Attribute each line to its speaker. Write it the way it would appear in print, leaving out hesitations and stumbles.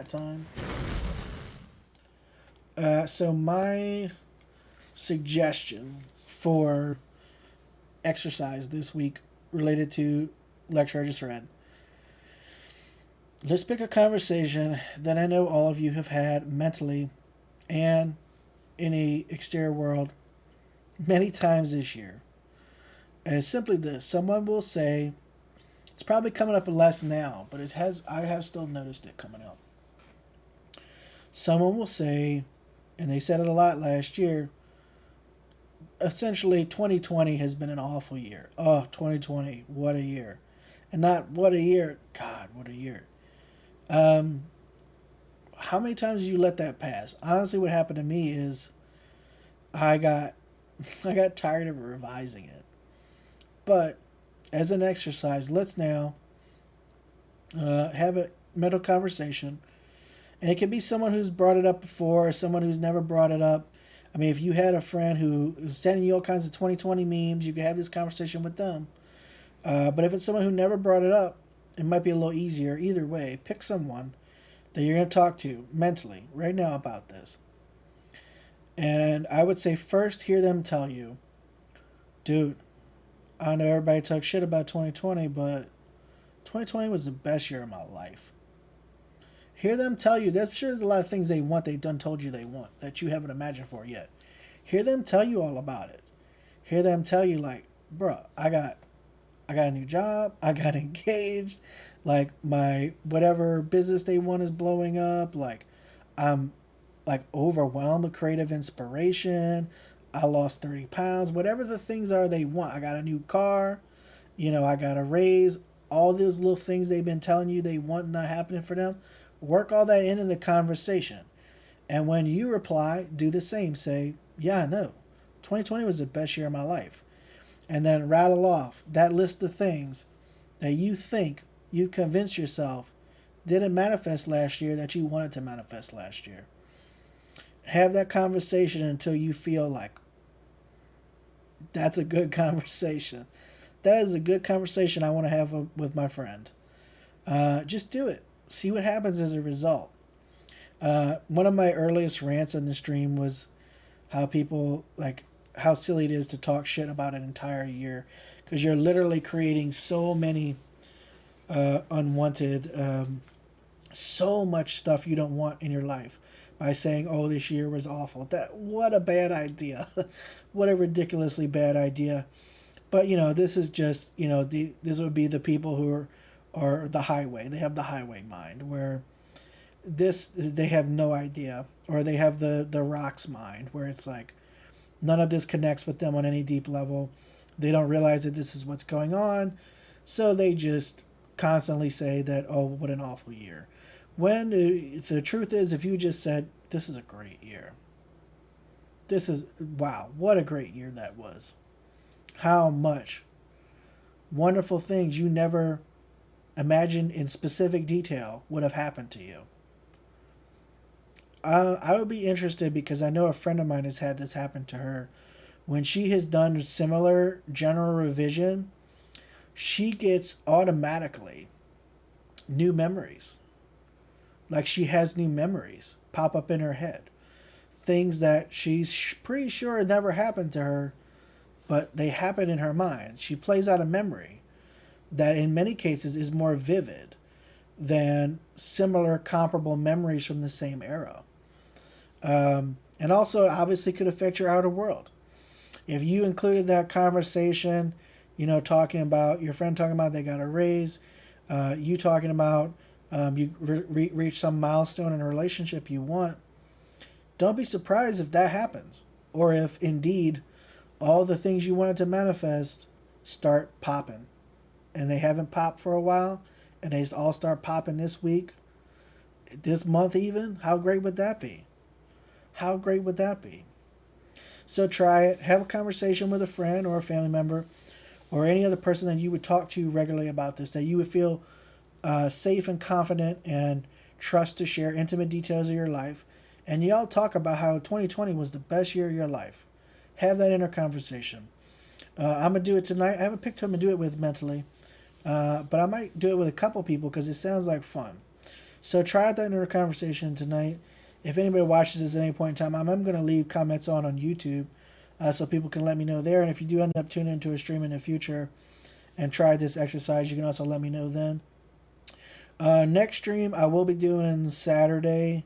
Speaker 1: time. So my suggestion for exercise this week related to lecture I just read. Let's pick a conversation that I know all of you have had mentally and in a exterior world many times this year. And it's simply this. Someone will say, it's probably coming up less now, but I have still noticed it coming up. Someone will say, and they said it a lot last year, essentially 2020 has been an awful year. Oh, 2020, what a year. And not what a year, God, what a year. Um, how many times did you let that pass? Honestly, what happened to me is I got I got tired of revising it. But as an exercise, let's now have a mental conversation. And it can be someone who's brought it up before or someone who's never brought it up. I mean, if you had a friend who was sending you all kinds of 2020 memes, you could have this conversation with them. But if it's someone who never brought it up, it might be a little easier. Either way, pick someone that you're going to talk to mentally right now about this. And I would say first hear them tell you, dude, I know everybody talks shit about 2020, but 2020 was the best year of my life. Hear them tell you, I'm sure there's a lot of things they want they done told you they want that you haven't imagined for yet. Hear them tell you all about it. Hear them tell you like, bro, I got a new job, I got engaged, like my whatever business they want is blowing up, like I'm like overwhelmed with creative inspiration. I lost 30 pounds, whatever the things are they want. I got a new car, I got a raise, all those little things they've been telling you they want not happening for them. Work all that into the conversation. And when you reply, do the same. Say, yeah, I know. 2020 was the best year of my life. And then rattle off that list of things that you think you convinced yourself didn't manifest last year that you wanted to manifest last year. Have that conversation until you feel like that's a good conversation. That is a good conversation I want to have with my friend. Just do it. See what happens as a result. One of my earliest rants on the stream was how people like how silly it is to talk shit about an entire year because you're literally creating so many unwanted, so much stuff you don't want in your life by saying, "Oh, this year was awful." What a bad idea! What a ridiculously bad idea. But this is just this would be the people who are the highway. They have the highway mind where they have no idea, or they have the rocks mind where it's like none of this connects with them on any deep level. They don't realize that this is what's going on, so they just constantly say that, oh, what an awful year. When the truth is, if you just said, this is a great year. This is, wow, what a great year that was. How much wonderful things you never imagined in specific detail would have happened to you. I would be interested because I know a friend of mine has had this happen to her. When she has done similar general revision, she gets automatically new memories. Like she has new memories pop up in her head. Things that she's pretty sure never happened to her, but they happen in her mind. She plays out a memory that in many cases is more vivid than similar comparable memories from the same era. And also, it obviously could affect your outer world. If you included that conversation, talking about your friend talking about they got a raise, you talking about you reach some milestone in a relationship you want, don't be surprised if that happens. Or if indeed all the things you wanted to manifest start popping. And they haven't popped for a while, and they all start popping this week, this month even. How great would that be? How great would that be? So try it. Have a conversation with a friend or a family member or any other person that you would talk to regularly about this, that you would feel safe and confident and trust to share intimate details of your life. And y'all talk about how 2020 was the best year of your life. Have that inner conversation. I'm going to do it tonight. I haven't picked who I'm going to do it with mentally, but I might do it with a couple people because it sounds like fun. So try out that inner conversation tonight. If anybody watches this at any point in time, I'm going to leave comments on YouTube so people can let me know there. And if you do end up tuning into a stream in the future and try this exercise, you can also let me know then. Next stream I will be doing Saturday.